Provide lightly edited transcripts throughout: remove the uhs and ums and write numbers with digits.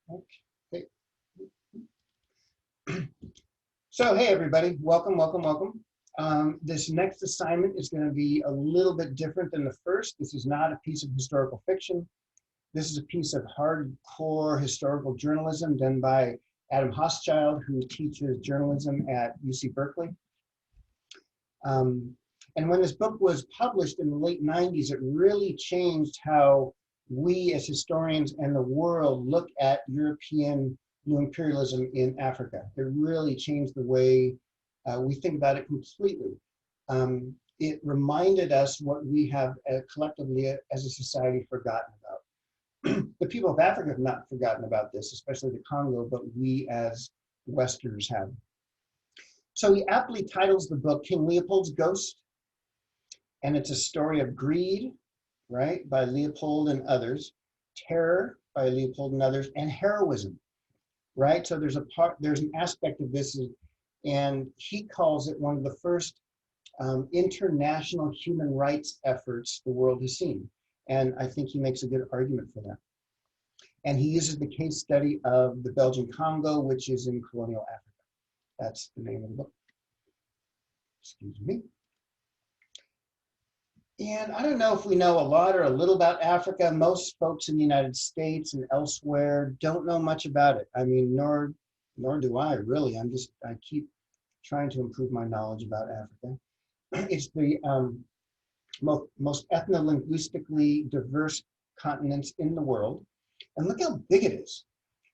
Okay. So, hey everybody, welcome, welcome, welcome. This next assignment is going to be a little bit different than the first. This is not a piece of historical fiction. This is a piece of hardcore historical journalism done by Adam Hochschild, who teaches journalism at UC Berkeley. And when this book was published in the late 90s, it really changed how we as historians and the world look at European new imperialism in Africa. It really changed the way we think about it completely. It reminded us what we have collectively as a society forgotten about. The people of Africa have not forgotten about this, especially the Congo, but we as Westerners have. So he aptly titles the book King Leopold's Ghost, and it's a story of greed, right, by Leopold and others, terror by Leopold and others, and heroism, right? So there's an aspect of this, and he calls it one of the first international human rights efforts the world has seen. And I think he makes a good argument for that. And he uses the case study of the Belgian Congo, which is in colonial Africa. That's the name of the book. Excuse me. And I don't know if we know a lot or a little about Africa. Most folks in the United States and elsewhere don't know much about it. I mean, nor do I really. I keep trying to improve my knowledge about Africa. It's the most ethno-linguistically diverse continents in the world. And look how big it is.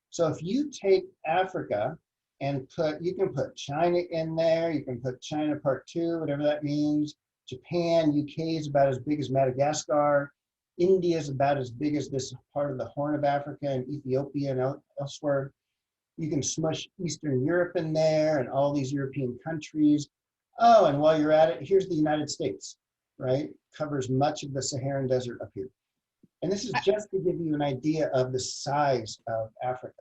So if you take Africa and you can put China in there, you can put China Part 2, whatever that means. Japan, UK is about as big as Madagascar. India is about as big as this part of the Horn of Africa and Ethiopia and elsewhere. You can smush Eastern Europe in there and all these European countries. Oh, and while you're at it, here's the United States, right? Covers much of the Saharan desert up here. And this is just to give you an idea of the size of Africa.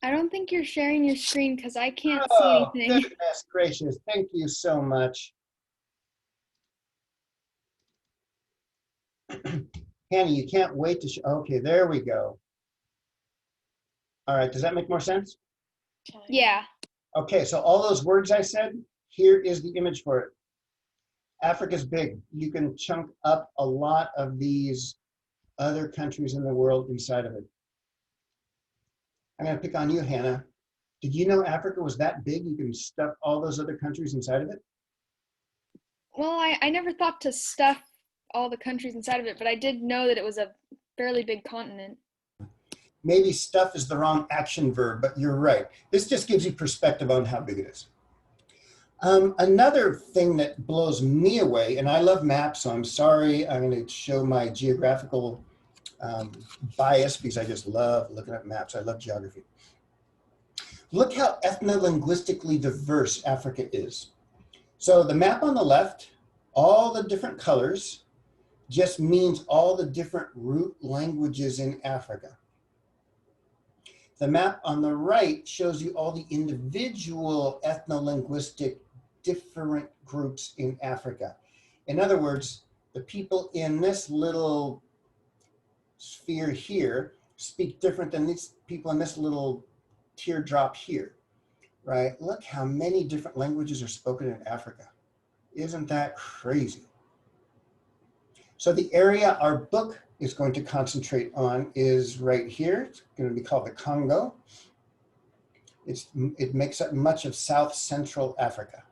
I don't think you're sharing your screen because I can't see anything. Goodness gracious, thank you so much. Hannah, you can't wait to show. Okay, there we go. All right, does that make more sense? Yeah. Okay, so all those words I said, here is the image for it. Africa's big. You can chunk up a lot of these other countries in the world inside of it. I'm gonna pick on you, Hannah. Did you know Africa was that big? You can stuff all those other countries inside of it? Well, I never thought to stuff all the countries inside of it, but I did know that it was a fairly big continent. Maybe stuff is the wrong action verb, but you're right. This just gives you perspective on how big it is. Another thing that blows me away, and I love maps, so I'm sorry, I'm going to show my geographical bias because I just love looking at maps. I love geography. Look how ethno-linguistically diverse Africa is. So the map on the left, all the different colors just means all the different root languages in Africa. The map on the right shows you all the individual ethno-linguistic different groups in Africa. In other words, the people in this little sphere here speak different than these people in this little teardrop here, right? Look how many different languages are spoken in Africa. Isn't that crazy? So the area our book is going to concentrate on is right here. It's going to be called the Congo. It makes up much of South Central Africa.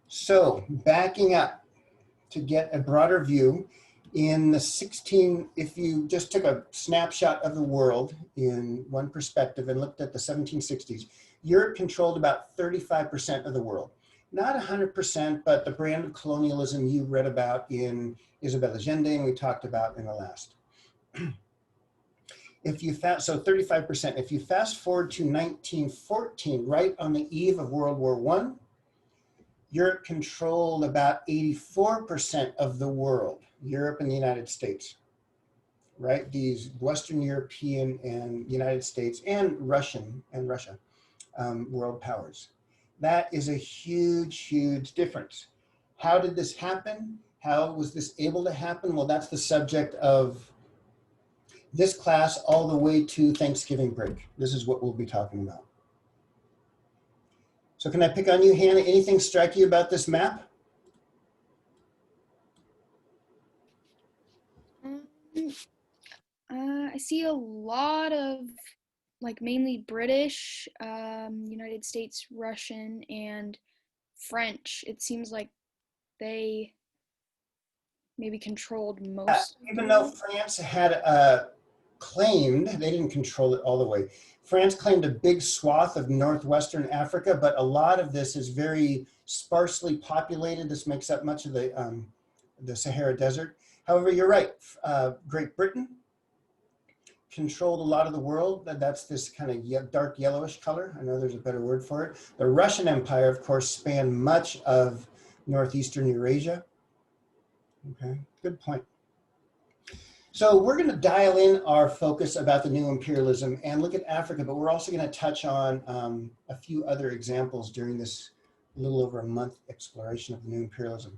So backing up to get a broader view, in the if you just took a snapshot of the world in one perspective and looked at the 1760s, Europe controlled about 35% of the world. Not 100%, but the brand of colonialism you read about in Isabel Allende and we talked about in the last. So 35%, if you fast forward to 1914, right on the eve of World War I, Europe controlled about 84% of the world, Europe and the United States, right? These Western European and United States and Russia world powers. That is a huge, huge difference. How did this happen? How was this able to happen? Well, that's the subject of this class all the way to Thanksgiving break. This is what we'll be talking about. So can I pick on you, Hannah? Anything strike you about this map? Um, I see a lot of like mainly British, United States, Russian, and French. It seems like they maybe controlled most of the Even though world. France had claimed, they didn't control it all the way. France claimed a big swath of northwestern Africa, but a lot of this is very sparsely populated. This makes up much of the Sahara Desert. However, you're right. Great Britain controlled a lot of the world. That's this kind of dark yellowish color. I know there's a better word for it. The Russian Empire, of course, spanned much of northeastern Eurasia. Okay, good point. So we're going to dial in our focus about the new imperialism and look at Africa, but we're also going to touch on a few other examples during this little over a month exploration of the new imperialism.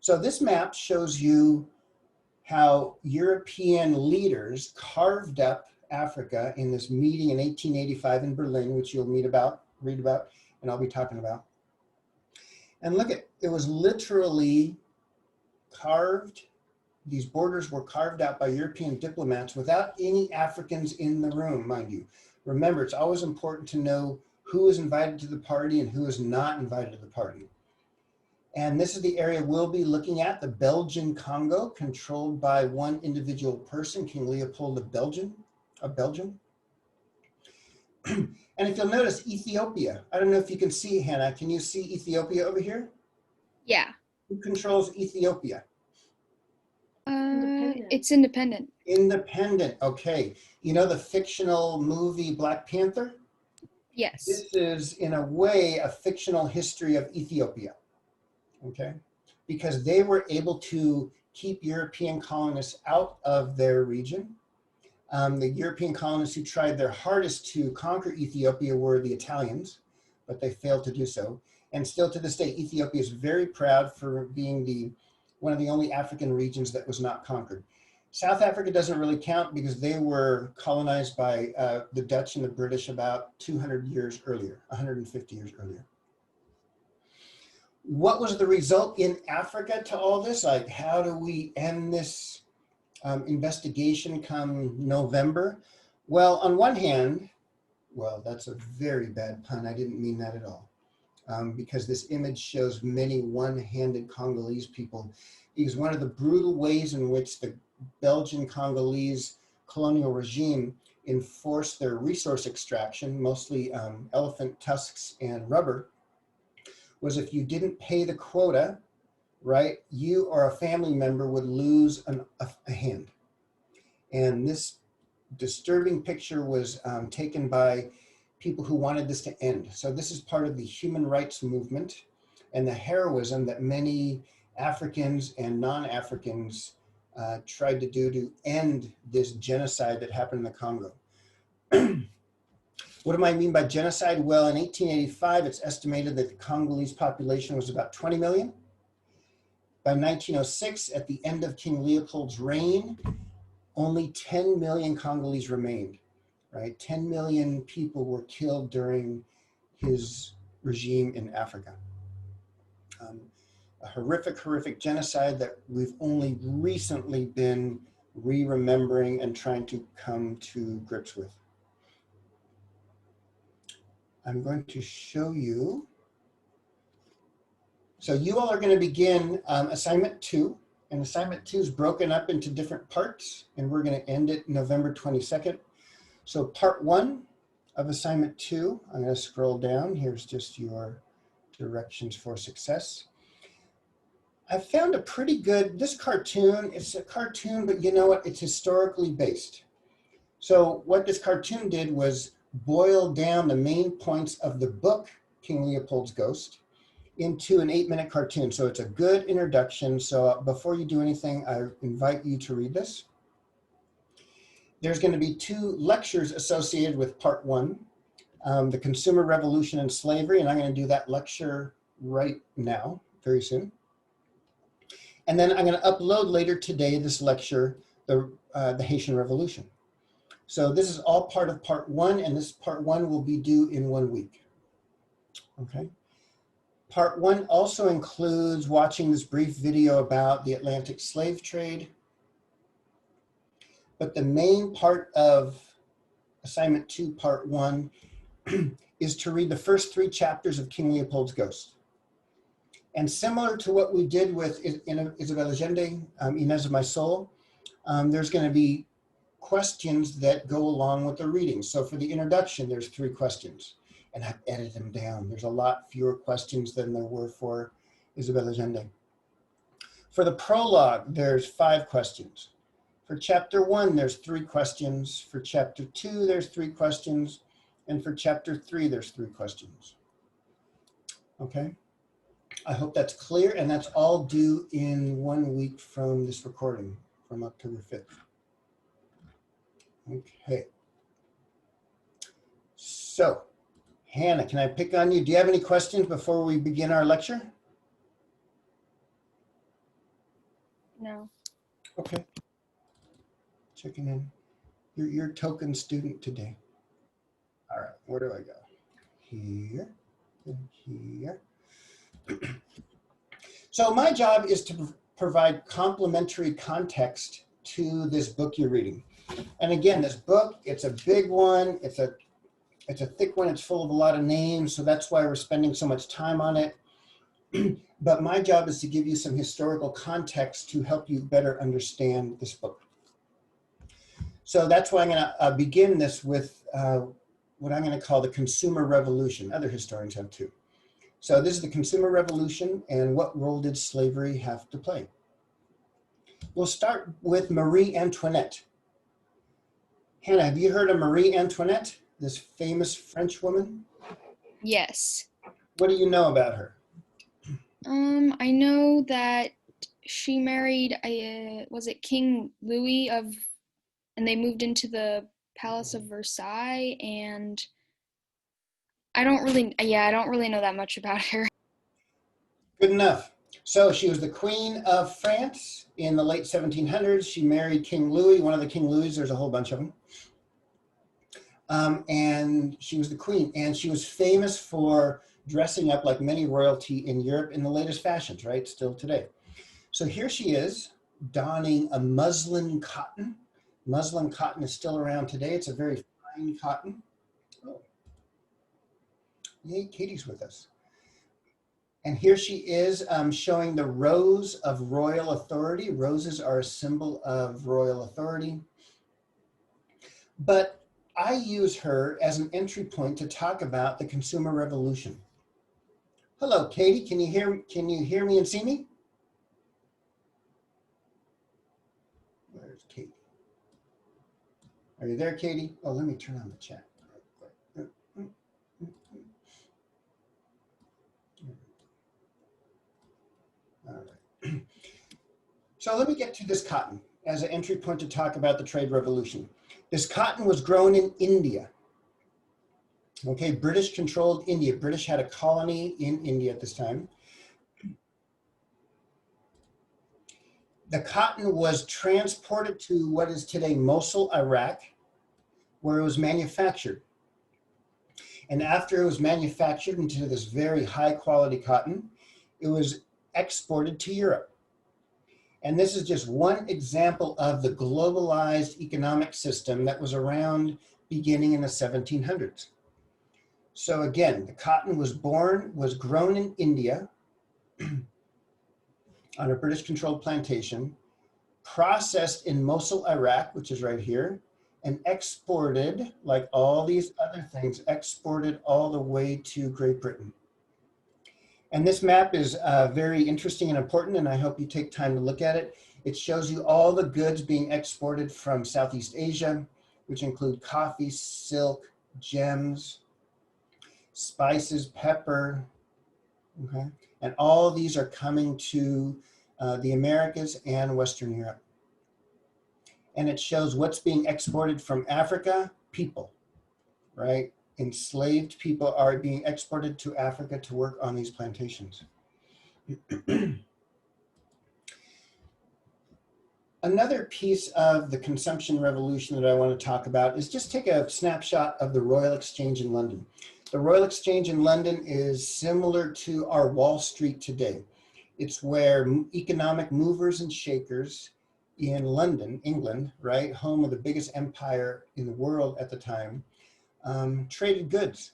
So this map shows you how European leaders carved up Africa in this meeting in 1885 in Berlin, which you'll read about, and I'll be talking about. And look at, it was literally carved. These borders were carved out by European diplomats without any Africans in the room, mind you. Remember, it's always important to know who is invited to the party and who is not invited to the party. And this is the area we'll be looking at, the Belgian Congo, controlled by one individual person, King Leopold of Belgium. And if you'll notice, Ethiopia. I don't know if you can see, Hannah. Can you see Ethiopia over here? Yeah. Who controls Ethiopia? It's independent. Independent, okay. You know the fictional movie Black Panther? Yes. This is, in a way, a fictional history of Ethiopia, okay? Because they were able to keep European colonists out of their region. The European colonists who tried their hardest to conquer Ethiopia were the Italians, but they failed to do so. And still to this day, Ethiopia is very proud for being one of the only African regions that was not conquered. South Africa doesn't really count because they were colonized by the Dutch and the British about 200 years earlier, 150 years earlier. What was the result in Africa to all this? Like, how do we end this investigation come November? Well, on one hand, well, that's a very bad pun. I didn't mean that at all. Because this image shows many one-handed Congolese people. Because one of the brutal ways in which the Belgian Congolese colonial regime enforced their resource extraction, mostly elephant tusks and rubber, was if you didn't pay the quota, right, you or a family member would lose a hand. And this disturbing picture was taken by people who wanted this to end. So this is part of the human rights movement and the heroism that many Africans and non-Africans tried to do to end this genocide that happened in the Congo. What do I mean by genocide? Well, in 1885, it's estimated that the Congolese population was about 20 million. By 1906, at the end of King Leopold's reign, only 10 million Congolese remained, right? 10 million people were killed during his regime in Africa. A horrific, horrific genocide that we've only recently been re-remembering and trying to come to grips with. I'm going to show you. So you all are going to begin assignment 2. And assignment 2 is broken up into different parts, and we're going to end it November 22nd. So part 1 of assignment 2, I'm going to scroll down. Here's just your directions for success. I found a pretty good, this cartoon, it's a cartoon, but you know what? It's historically based. So what this cartoon did was boil down the main points of the book, King Leopold's Ghost, into an 8-minute cartoon. So it's a good introduction. So before you do anything, I invite you to read this. There's going to be 2 lectures associated with part 1, the Consumer Revolution and Slavery, and I'm going to do that lecture right now, very soon. And then I'm going to upload later today this lecture, the Haitian Revolution. So this is all part of part 1, and this part 1 will be due in 1 week. Okay. Part 1 also includes watching this brief video about the Atlantic slave trade. But the main part of assignment 2, part 1, is to read the first 3 chapters of King Leopold's Ghost. And similar to what we did with Isabel Allende, Inez of My Soul, there's going to be questions that go along with the reading. So for the introduction, there's 3 questions, and I've edited them down. There's a lot fewer questions than there were for Isabel Allende. For the prologue, there's 5 questions. For chapter 1, there's 3 questions. For chapter 2, there's 3 questions. And for chapter 3, there's 3 questions. Okay, I hope that's clear, and that's all due in 1 week from this recording, from October 5th. Okay. So, Hannah, can I pick on you? Do you have any questions before we begin our lecture? No. Okay. Checking in. You're a token student today. All right, where do I go? Here and here. So my job is to provide complementary context to this book you're reading. And again, this book, it's a big one. It's a thick one. It's full of a lot of names. So that's why we're spending so much time on it. But my job is to give you some historical context to help you better understand this book. So that's why I'm going to begin this with what I'm going to call the consumer revolution. Other historians have too. So this is the consumer revolution, and what role did slavery have to play? We'll start with Marie Antoinette. Hannah, have you heard of Marie Antoinette, this famous French woman? Yes. What do you know about her? I know that she married, was it King Louis and they moved into the Palace of Versailles, and I don't really know that much about her. Good enough. So she was the Queen of France in the late 1700s. She married King Louis, one of the King Louis, there's a whole bunch of them. And she was the queen, and she was famous for dressing up like many royalty in Europe in the latest fashions, right? Still today. So here she is donning a muslin cotton. Muslin cotton is still around today. It's a very fine cotton. Oh, yay, Katie's with us. And here she is showing the rose of royal authority. Roses are a symbol of royal authority. But I use her as an entry point to talk about the consumer revolution. Hello, Katie. Can you hear me and see me? Where's Katie? Are you there, Katie? Oh, let me turn on the chat. All right. So let me get to this cotton as an entry point to talk about the trade revolution. This cotton was grown in India. Okay, British controlled India. British had a colony in India at this time. The cotton was transported to what is today Mosul, Iraq, where it was manufactured. And after it was manufactured into this very high quality cotton, it was exported to Europe. And this is just one example of the globalized economic system that was around beginning in the 1700s. So again, the cotton was grown in India on a British controlled plantation, processed in Mosul, Iraq, which is right here, and exported, like all these other things, exported all the way to Great Britain. And this map is very interesting and important, and I hope you take time to look at it. It shows you all the goods being exported from Southeast Asia, which include coffee, silk, gems, spices, pepper, okay? And all of these are coming to the Americas and Western Europe. And it shows what's being exported from Africa, people, right? Enslaved people are being exported to Africa to work on these plantations. Another piece of the consumption revolution that I want to talk about is just take a snapshot of the Royal Exchange in London. The Royal Exchange in London is similar to our Wall Street today. It's where economic movers and shakers in London, England, right, home of the biggest empire in the world at the time, traded goods.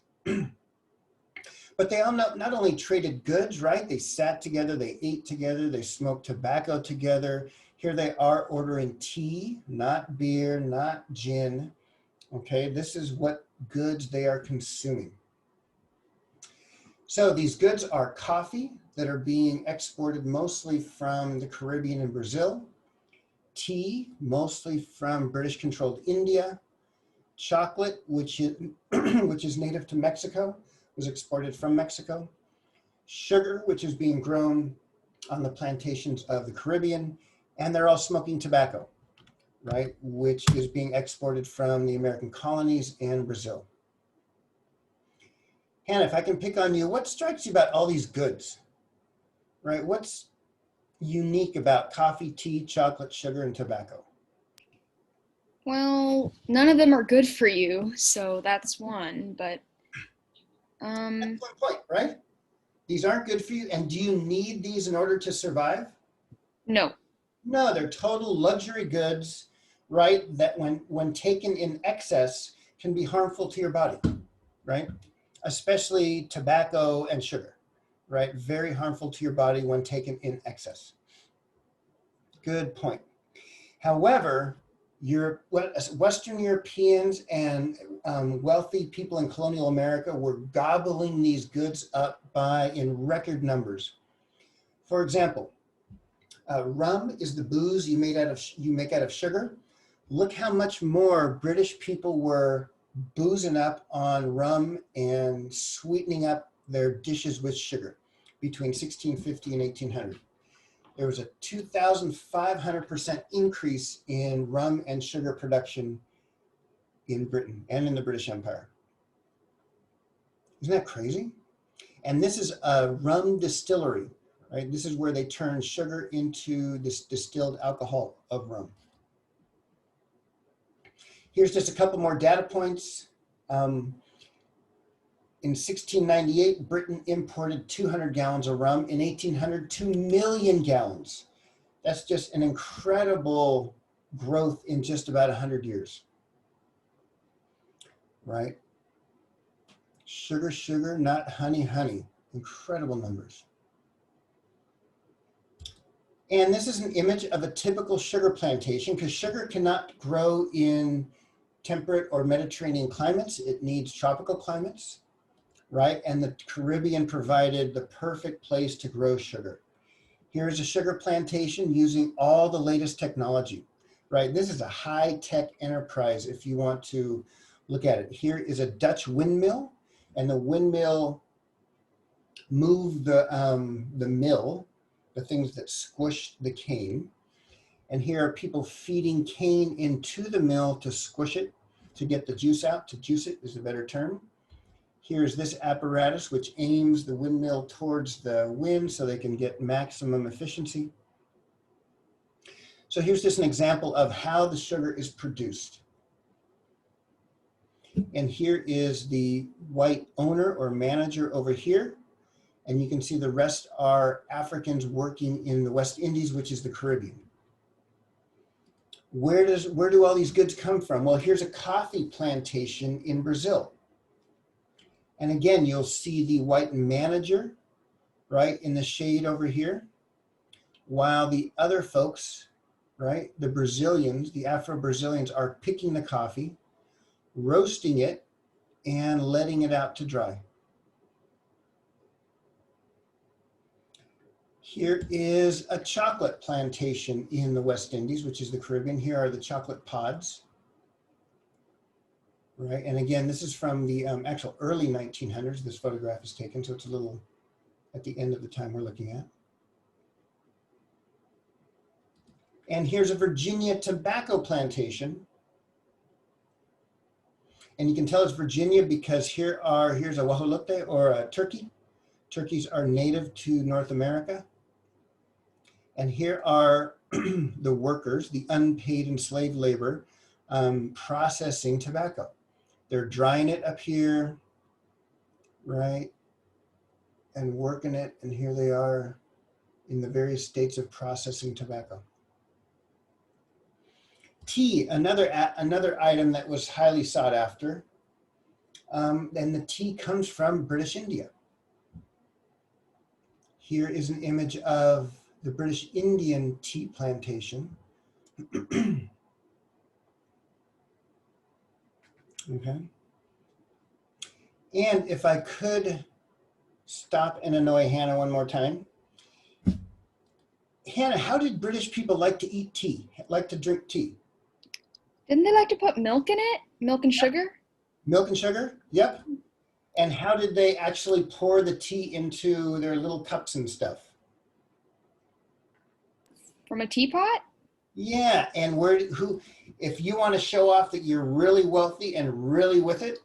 But they all not only traded goods, right? They sat together, they ate together, they smoked tobacco together. Here they are ordering tea, not beer, not gin. Okay, this is what goods they are consuming. So these goods are coffee that are being exported mostly from the Caribbean and Brazil, tea, mostly from British-controlled India, chocolate, which is native to Mexico, was exported from Mexico, sugar, which is being grown on the plantations of the Caribbean, and they're all smoking tobacco, right, which is being exported from the American colonies and Brazil. Hannah, if I can pick on you, what strikes you about all these goods, right? What's unique about coffee, tea, chocolate, sugar, and tobacco? Well, none of them are good for you, so that's one, but That's one point, right? These aren't good for you. And do you need these in order to survive? no. No, they're total luxury goods, right? That when taken in excess can be harmful to your body, right? Especially tobacco and sugar, right? Very harmful to your body when taken in excess. Good point. However, Western Europeans and wealthy people in colonial America were gobbling these goods up in record numbers. For example, rum is the booze you make out of sugar. Look how much more British people were boozing up on rum and sweetening up their dishes with sugar between 1650 and 1800. There was a 2,500% increase in rum and sugar production in Britain and in the British Empire. Isn't that crazy? And this is a rum distillery, right? This is where they turn sugar into this distilled alcohol of rum. Here's just a couple more data points. In 1698, Britain imported 200 gallons of rum. In 1800, 2 million gallons. That's just an incredible growth in just about 100 years, right? Sugar, sugar, not honey, honey. Incredible numbers. And this is an image of a typical sugar plantation because sugar cannot grow in temperate or Mediterranean climates. It needs tropical climates, right? And the Caribbean provided the perfect place to grow sugar. Here's a sugar plantation using all the latest technology, right? This is a high-tech enterprise if you want to look at it. Here is a Dutch windmill, and the windmill moved the mill, the things that squish the cane. And here are people feeding cane into the mill to squish it, to get the juice out. To juice it is a better term. Here's this apparatus which aims the windmill towards the wind so they can get maximum efficiency. So here's just an example of how the sugar is produced. And here is the white owner or manager over here. And you can see the rest are Africans working in the West Indies, which is the Caribbean. Where do all these goods come from? Well, here's a coffee plantation in Brazil. And again, you'll see the white manager, right, in the shade over here, while the other folks, right, the Brazilians, the Afro-Brazilians are picking the coffee, roasting it, and letting it out to dry. Here is a chocolate plantation in the West Indies, which is the Caribbean. Here are the chocolate pods. Right, and again, this is from the actual early 1900s. This photograph is taken, so it's a little at the end of the time we're looking at. And here's a Virginia tobacco plantation. And you can tell it's Virginia because here's a guajolote or a turkey. Turkeys are native to North America. And here are the workers, the unpaid enslaved labor, processing tobacco. They're drying it up here, right? And working it, and here they are in the various states of processing tobacco. Tea, another item that was highly sought after. And the tea comes from British India. Here is an image of the British Indian tea plantation. Okay. And if I could stop and annoy Hannah one more time. Hannah, how did British people like to eat tea, like to drink tea? Didn't they like to put milk in it? Milk and sugar? Milk and sugar? Yep. And how did they actually pour the tea into their little cups and stuff? From a teapot? Yeah, and if you want to show off that you're really wealthy and really with it,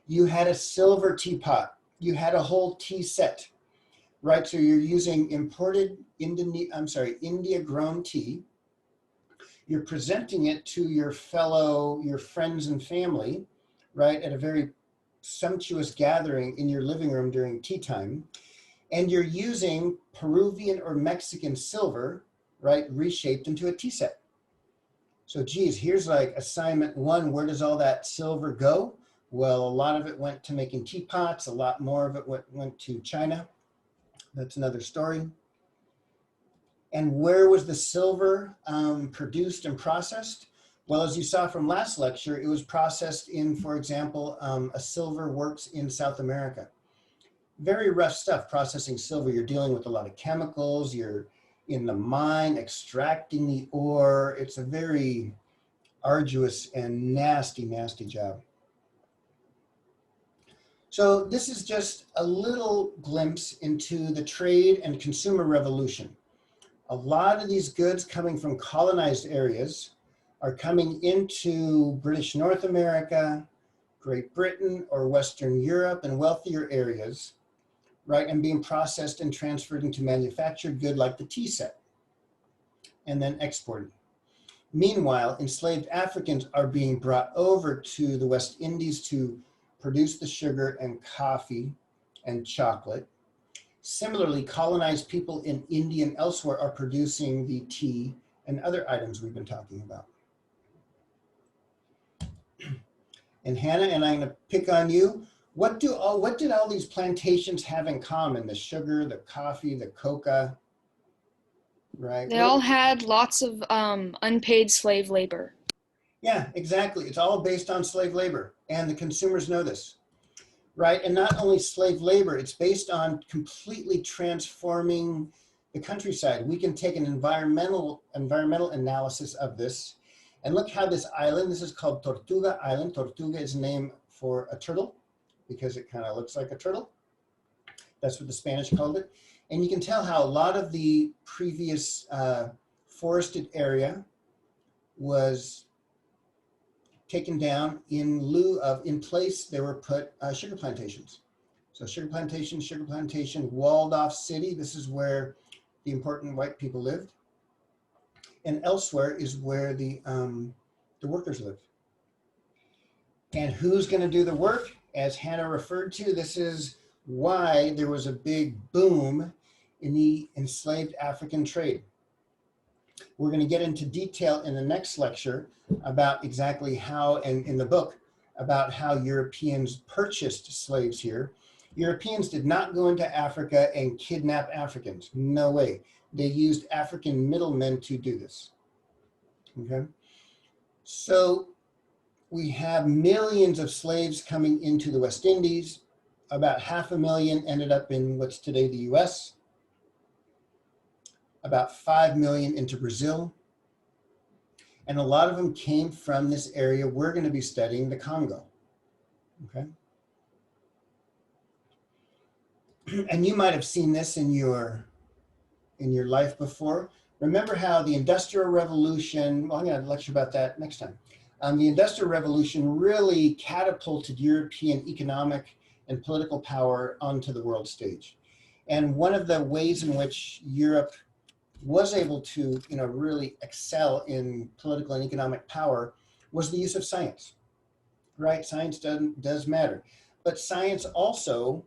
you had a silver teapot. You had a whole tea set, right? So you're using imported India grown tea. You're presenting it to your friends and family, right? At a very sumptuous gathering in your living room during tea time. And you're using Peruvian or Mexican silver, right? Reshaped into a tea set. So geez, here's like assignment 1, where does all that silver go? Well, a lot of it went to making teapots, a lot more of it went to China. That's another story. And where was the silver produced and processed? Well, as you saw from last lecture, it was processed in, for example, a silver works in South America. Very rough stuff, processing silver. You're dealing with a lot of chemicals, you're in the mine, extracting the ore. It's a very arduous and nasty, nasty job. So this is just a little glimpse into the trade and consumer revolution. A lot of these goods coming from colonized areas are coming into British North America, Great Britain, or Western Europe and wealthier areas, right, and being processed and transferred into manufactured good like the tea set, and then exported. Meanwhile, enslaved Africans are being brought over to the West Indies to produce the sugar and coffee and chocolate. Similarly, colonized people in India and elsewhere are producing the tea and other items we've been talking about. And Hannah, and I'm going to pick on you. What did all these plantations have in common? The sugar, the coffee, the coca, right? They all had lots of unpaid slave labor. Yeah, exactly. It's all based on slave labor, and the consumers know this, right? And not only slave labor, it's based on completely transforming the countryside. We can take an environmental analysis of this, and look how this island, this is called Tortuga Island. Tortuga is named for a turtle because it kind of looks like a turtle. That's what the Spanish called it. And you can tell how a lot of the previous forested area was taken down in place, they were put sugar plantations. So sugar plantation, walled off city. This is where the important white people lived. And elsewhere is where the workers lived. And who's gonna do the work? As Hannah referred to, this is why there was a big boom in the enslaved African trade. We're going to get into detail in the next lecture about exactly how, and in the book, about how Europeans purchased slaves here. Europeans did not go into Africa and kidnap Africans. No way. They used African middlemen to do this. Okay. So we have millions of slaves coming into the West Indies. About 500,000 ended up in what's today the US. About 5 million into Brazil. And a lot of them came from this area we're going to be studying, the Congo. Okay. And you might have seen this in your life before. Remember how the Industrial Revolution, well, I'm going to lecture about that next time. The Industrial Revolution really catapulted European economic and political power onto the world stage. And one of the ways in which Europe was able to, really excel in political and economic power was the use of science, right? Science does matter. But science also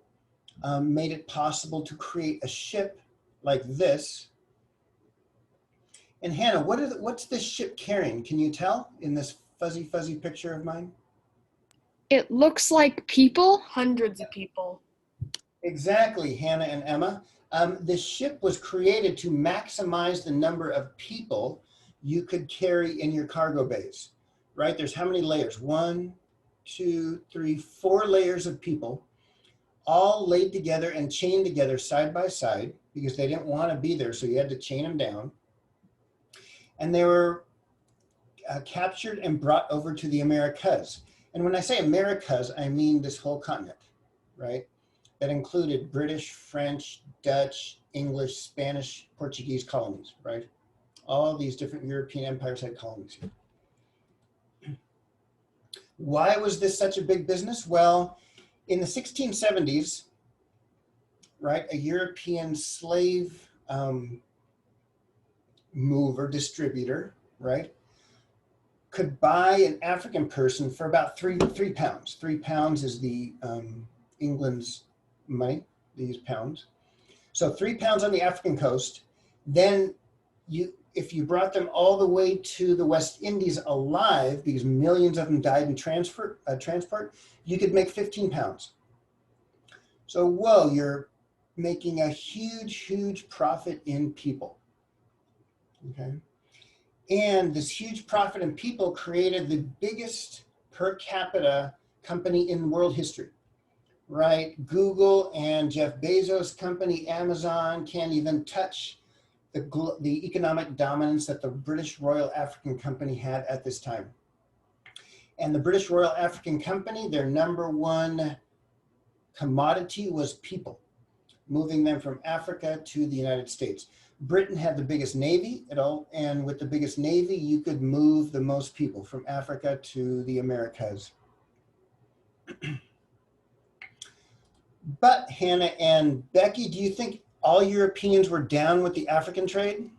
made it possible to create a ship like this. And Hannah, what's this ship carrying? Can you tell in this fuzzy picture of mine? It looks like people. Hundreds of people. Exactly, Hannah and Emma. The ship was created to maximize the number of people you could carry in your cargo bays, right? There's how many layers? One, two, three, four layers of people, all laid together and chained together side by side because they didn't want to be there, so you had to chain them down. And they were captured and brought over to the Americas. And when I say Americas, I mean this whole continent, right? That included British, French, Dutch, English, Spanish, Portuguese colonies, right? All these different European empires had colonies here. Why was this such a big business? Well, in the 1670s, right, a European slave mover, distributor, right, could buy an African person for about three pounds. 3 pounds is the England's money, these pounds. So 3 pounds on the African coast. Then if you brought them all the way to the West Indies alive, because millions of them died in transport, you could make 15 pounds. So whoa, you're making a huge profit in people. Okay. And this huge profit in people created the biggest per capita company in world history, right? Google and Jeff Bezos' company, Amazon, can't even touch the economic dominance that the British Royal African Company had at this time. And the British Royal African Company, their number one commodity was people, moving them from Africa to the United States. Britain had the biggest navy and with the biggest navy, you could move the most people from Africa to the Americas. But Hannah and Becky, do you think all Europeans were down with the African trade?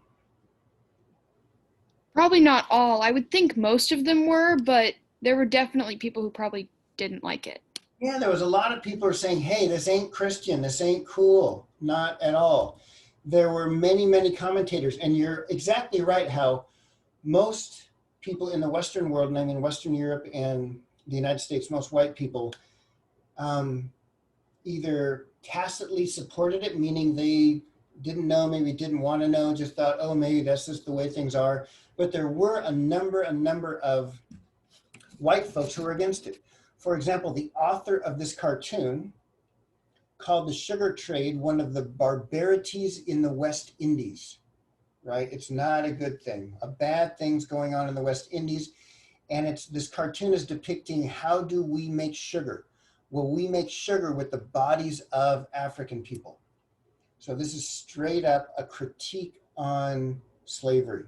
Probably not all. I would think most of them were, but there were definitely people who probably didn't like it. Yeah, there was a lot of people who were saying, hey, this ain't Christian, this ain't cool, not at all. There were many commentators, and you're exactly right how most people in the Western world, and I mean Western Europe and the United States, most white people, either tacitly supported it, meaning they didn't know, maybe didn't want to know, just thought, oh, maybe that's just the way things are. But there were a number of white folks who were against it. For example, the author of this cartoon called the sugar trade one of the barbarities in the West Indies, right? It's not a good thing. A bad thing's going on in the West Indies. And this cartoon is depicting how do we make sugar? Well, we make sugar with the bodies of African people. So this is straight up a critique on slavery.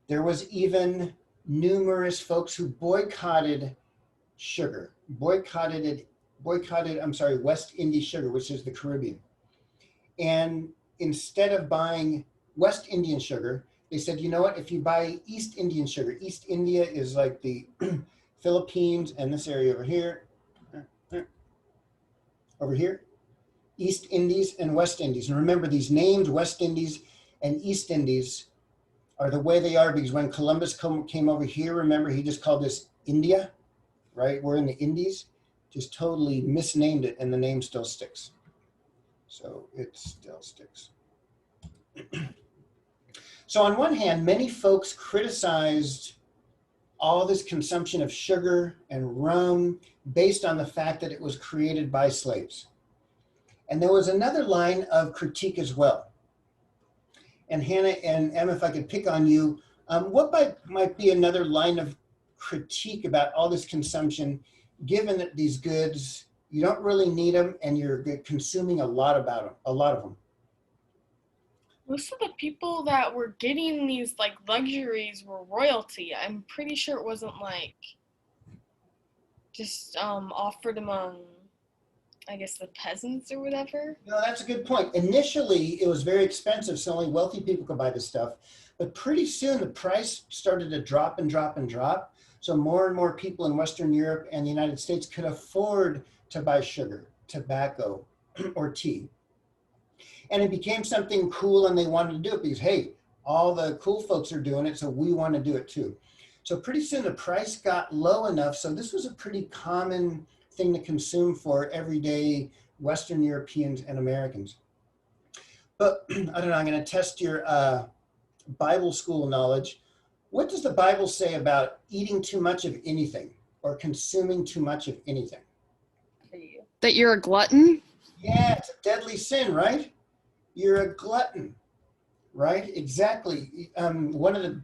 There was even numerous folks who boycotted sugar, boycotted West Indian sugar, which is the Caribbean. And instead of buying West Indian sugar, they said, you know what, if you buy East Indian sugar, East India is like the Philippines and this area over here, East Indies and West Indies. And remember, these names, West Indies and East Indies, are the way they are because when Columbus came over here, remember, he just called this India, right? We're in the Indies, just totally misnamed it, and the name still sticks. So it still sticks. So on one hand, many folks criticized all this consumption of sugar and rum based on the fact that it was created by slaves. And there was another line of critique as well. And Hannah and Emma, if I could pick on you, what might be another line of critique about all this consumption, given that these goods, you don't really need them and you're consuming a lot of them? Most of the people that were getting these like luxuries were royalty. I'm pretty sure it wasn't like just offered among I guess the peasants or whatever. No, that's a good point. Initially, it was very expensive, so only wealthy people could buy this stuff. But pretty soon, the price started to drop and drop and drop. So more and more people in Western Europe and the United States could afford to buy sugar, tobacco, or tea. And it became something cool, and they wanted to do it because, hey, all the cool folks are doing it, so we want to do it too. So pretty soon, the price got low enough. So this was a pretty common thing to consume for everyday Western Europeans and Americans. But I don't know, I'm going to test your Bible school knowledge. What does the Bible say about eating too much of anything or consuming too much of anything? That you're a glutton? Yeah, it's a deadly sin, right? You're a glutton, right? Exactly. One of the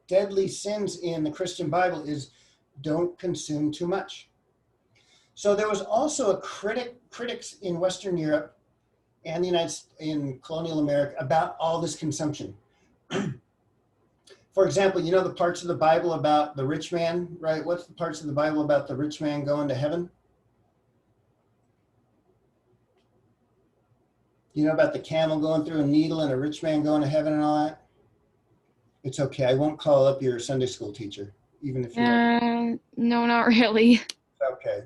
deadly sins in the Christian Bible is don't consume too much. So there was also a critics in Western Europe and the in colonial America about all this consumption. For example, you know the parts of the Bible about the rich man, right? What's the parts of the Bible about the rich man going to heaven? You know about the camel going through a needle and a rich man going to heaven and all that? It's okay. I won't call up your Sunday school teacher, even if you like. No, not really. Okay.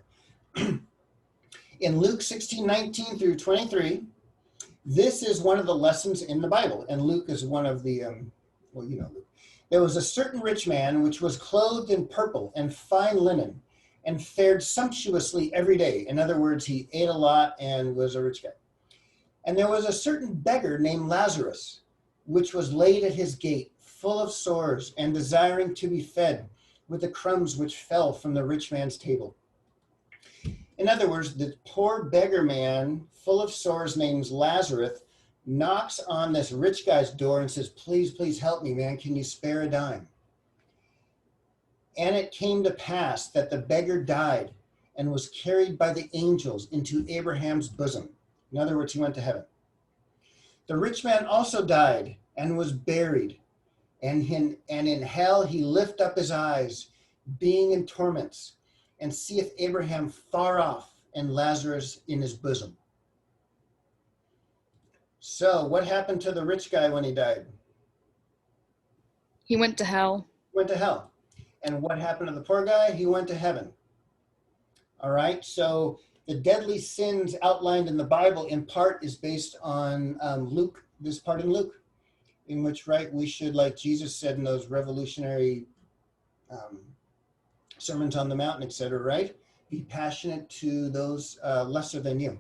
In Luke 16:19 through 23, this is one of the lessons in the Bible. And Luke is one of the, well, you know, Luke. There was a certain rich man which was clothed in purple and fine linen and fared sumptuously every day. In other words, he ate a lot and was a rich guy. And there was a certain beggar named Lazarus, which was laid at his gate, full of sores and desiring to be fed with the crumbs which fell from the rich man's table. In other words, the poor beggar man, full of sores, named Lazarus, knocks on this rich guy's door and says, please, please help me, man. Can you spare a dime? And it came to pass that the beggar died and was carried by the angels into Abraham's bosom. In other words, he went to heaven. The rich man also died and was buried. And in hell he lift up his eyes, being in torments, and seeth Abraham far off and Lazarus in his bosom. So what happened to the rich guy when he died? He went to hell. Went to hell. And what happened to the poor guy? He went to heaven. All right, so the deadly sins outlined in the Bible in part is based on Luke, this part in Luke, in which, right, we should, like Jesus said in those revolutionary sermons on the mountain, etc., right, be passionate to those lesser than you.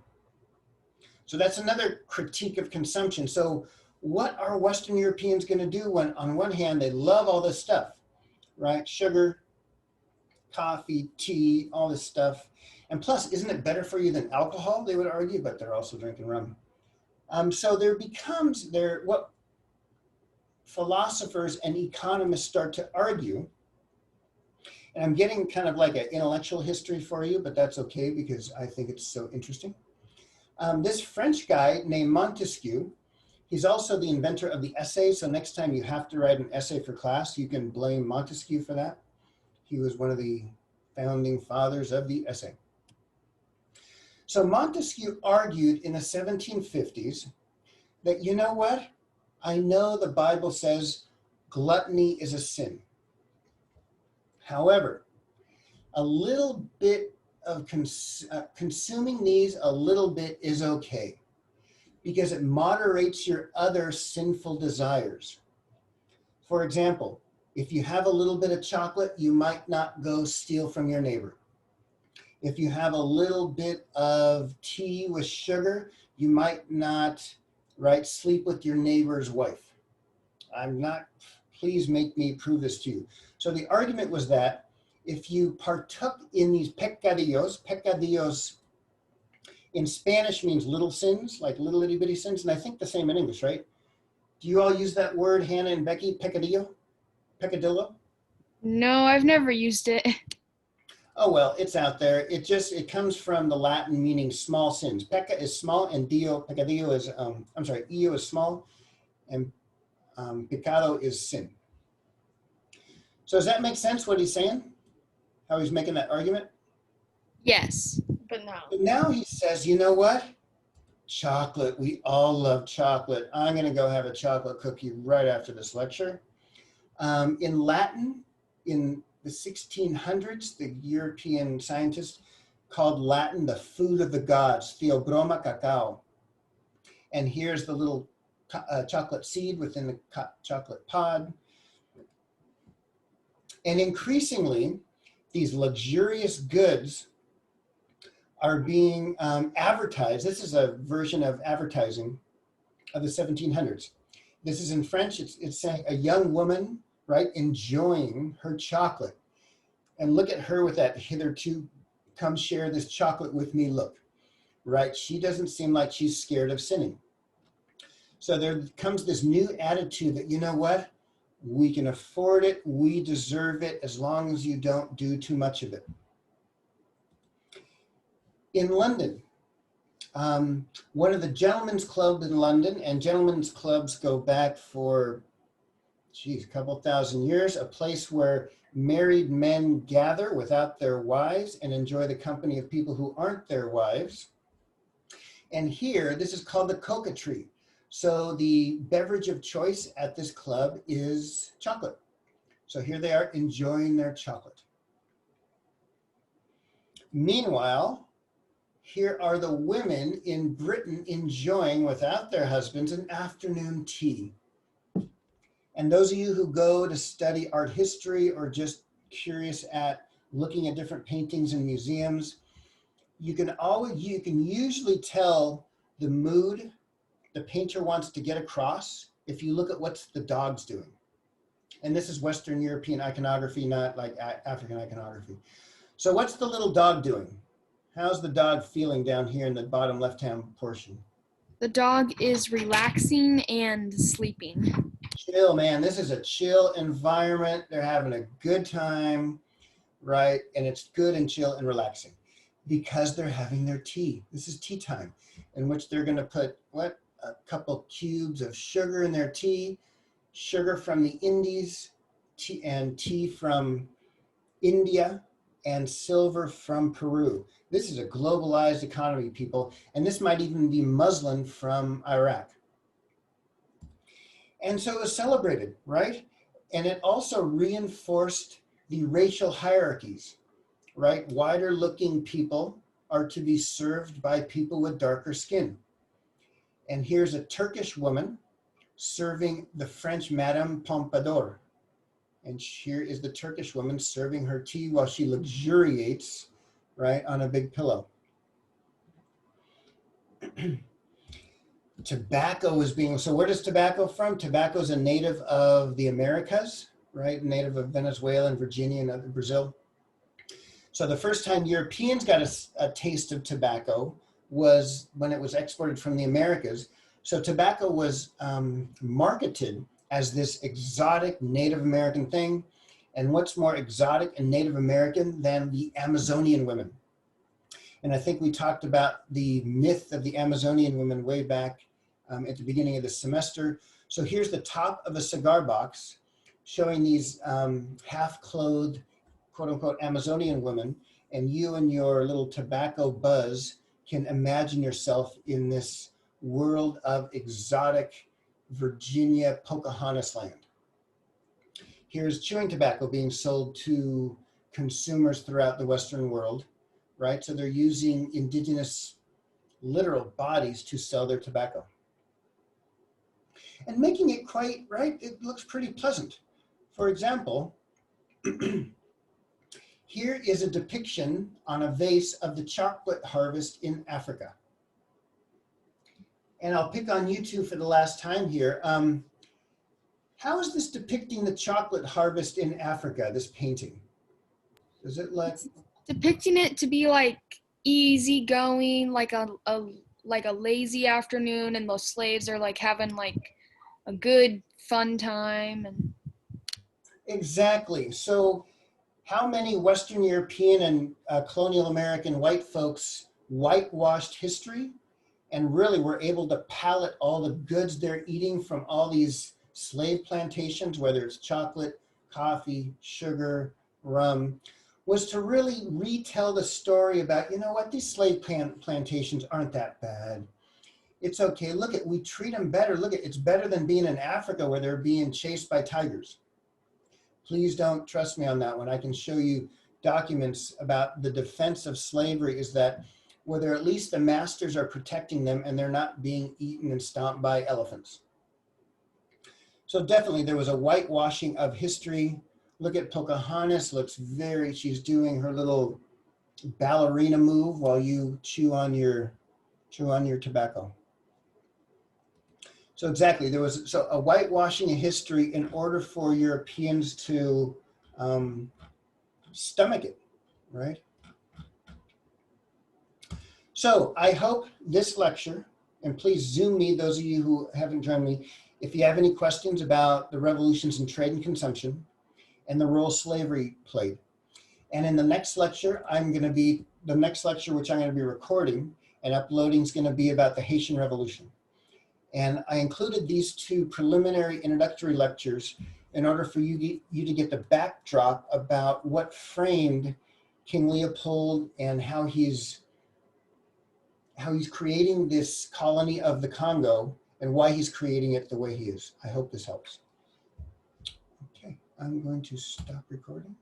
So that's another critique of consumption. So what are Western Europeans going to do when, on one hand, they love all this stuff, right? Sugar, coffee, tea, all this stuff. And plus, isn't it better for you than alcohol, they would argue, but they're also drinking rum. So there becomes, what philosophers and economists start to argue, and I'm getting kind of like an intellectual history for you, but that's okay because I think it's so interesting. This French guy named Montesquieu, he's also the inventor of the essay. So next time you have to write an essay for class, you can blame Montesquieu for that. He was one of the founding fathers of the essay. So Montesquieu argued in the 1750s that, you know what? I know the Bible says gluttony is a sin. However, a little bit of consuming these a little bit is okay because it moderates your other sinful desires. For example, if you have a little bit of chocolate, you might not go steal from your neighbor. If you have a little bit of tea with sugar, you might not, right, sleep with your neighbor's wife. Please make me prove this to you. So the argument was that if you partook in these pecadillos in Spanish means little sins, like little itty bitty sins, and I think the same in English, right? Do you all use that word, Hannah and Becky, pecadillo? Pecadillo? No, I've never used it. Oh, well, it's out there. It comes from the Latin meaning small sins. Pecca is small and pecadillo is, illo is small and pecado is sin. So does that make sense what he's saying? How he's making that argument? Yes. But now, But now he says, you know what? Chocolate. We all love chocolate. I'm going to go have a chocolate cookie right after this lecture. In Latin, in the 1600s, the European scientists called Latin the food of the gods, Theobroma cacao. And here's the little chocolate seed within the chocolate pod. And increasingly, these luxurious goods are being advertised. This is a version of advertising of the 1700s. This is in French. It's saying a young woman, right, enjoying her chocolate. And look at her with that hitherto, come share this chocolate with me look, right? She doesn't seem like she's scared of sinning. So there comes this new attitude that, you know what? We can afford it. We deserve it as long as you don't do too much of it. In London, one of the gentlemen's clubs in London, and gentlemen's clubs go back for, geez, a couple thousand years, a place where married men gather without their wives and enjoy the company of people who aren't their wives. And here, this is called the coquetry. So the beverage of choice at this club is chocolate. So here they are enjoying their chocolate. Meanwhile, here are the women in Britain enjoying, without their husbands, an afternoon tea. And those of you who go to study art history or just curious at looking at different paintings in museums, you can usually tell the mood the painter wants to get across if you look at what the dog's doing. And this is Western European iconography, not like African iconography. So what's the little dog doing? How's the dog feeling down here in the bottom left-hand portion? The dog is relaxing and sleeping. Chill, man. This is a chill environment. They're having a good time, right? And it's good and chill and relaxing because they're having their tea. This is tea time, in which they're going to put, a couple cubes of sugar in their tea, sugar from the Indies, tea from India, and silver from Peru. This is a globalized economy, people, and this might even be muslin from Iraq. And so it was celebrated, right? And it also reinforced the racial hierarchies, right? Wider looking people are to be served by people with darker skin. And here's a Turkish woman serving the French Madame Pompadour. And here is the Turkish woman serving her tea while she luxuriates, right, on a big pillow. Tobacco is being, so where does tobacco from? Tobacco is a native of the Americas, right? Native of Venezuela and Virginia and Brazil. So the first time Europeans got a taste of tobacco was when it was exported from the Americas. So tobacco was marketed as this exotic Native American thing. And what's more exotic and Native American than the Amazonian women? And I think we talked about the myth of the Amazonian women way back at the beginning of the semester. So here's the top of a cigar box showing these half-clothed, quote unquote, Amazonian women. And you and your little tobacco buzz can imagine yourself in this world of exotic Virginia Pocahontas land. Here's chewing tobacco being sold to consumers throughout the Western world, right? So they're using indigenous literal bodies to sell their tobacco. And making it quite, right, it looks pretty pleasant. For example, here is a depiction on a vase of the chocolate harvest in Africa. And I'll pick on you two for the last time here. How is this depicting the chocolate harvest in Africa, this painting? Is it like... It's depicting it to be like easygoing, like a lazy afternoon, and those slaves are like having like a good fun time. And Exactly. So how many Western European and colonial American white folks whitewashed history and really were able to palate all the goods they're eating from all these slave plantations, whether it's chocolate, coffee, sugar, rum, was to really retell the story about, you know what, these slave plantations aren't that bad. It's okay. Look at, we treat them better. Look at, it's better than being in Africa where they're being chased by tigers. Please don't trust me on that one. I can show you documents about the defense of slavery is that whether at least the masters are protecting them and they're not being eaten and stomped by elephants. So definitely there was a whitewashing of history. Look at Pocahontas, looks very, she's doing her little ballerina move while you chew on your tobacco. So exactly, there was a whitewashing of history in order for Europeans to stomach it, right? So I hope this lecture, and please Zoom me, those of you who haven't joined me, if you have any questions about the revolutions in trade and consumption and the role slavery played. And in the next lecture, the next lecture which I'm going to be recording and uploading is going to be about the Haitian Revolution. And I included these two preliminary introductory lectures in order for you to get the backdrop about what framed King Leopold and how he's creating this colony of the Congo and why he's creating it the way he is. I hope this helps. Okay, I'm going to stop recording.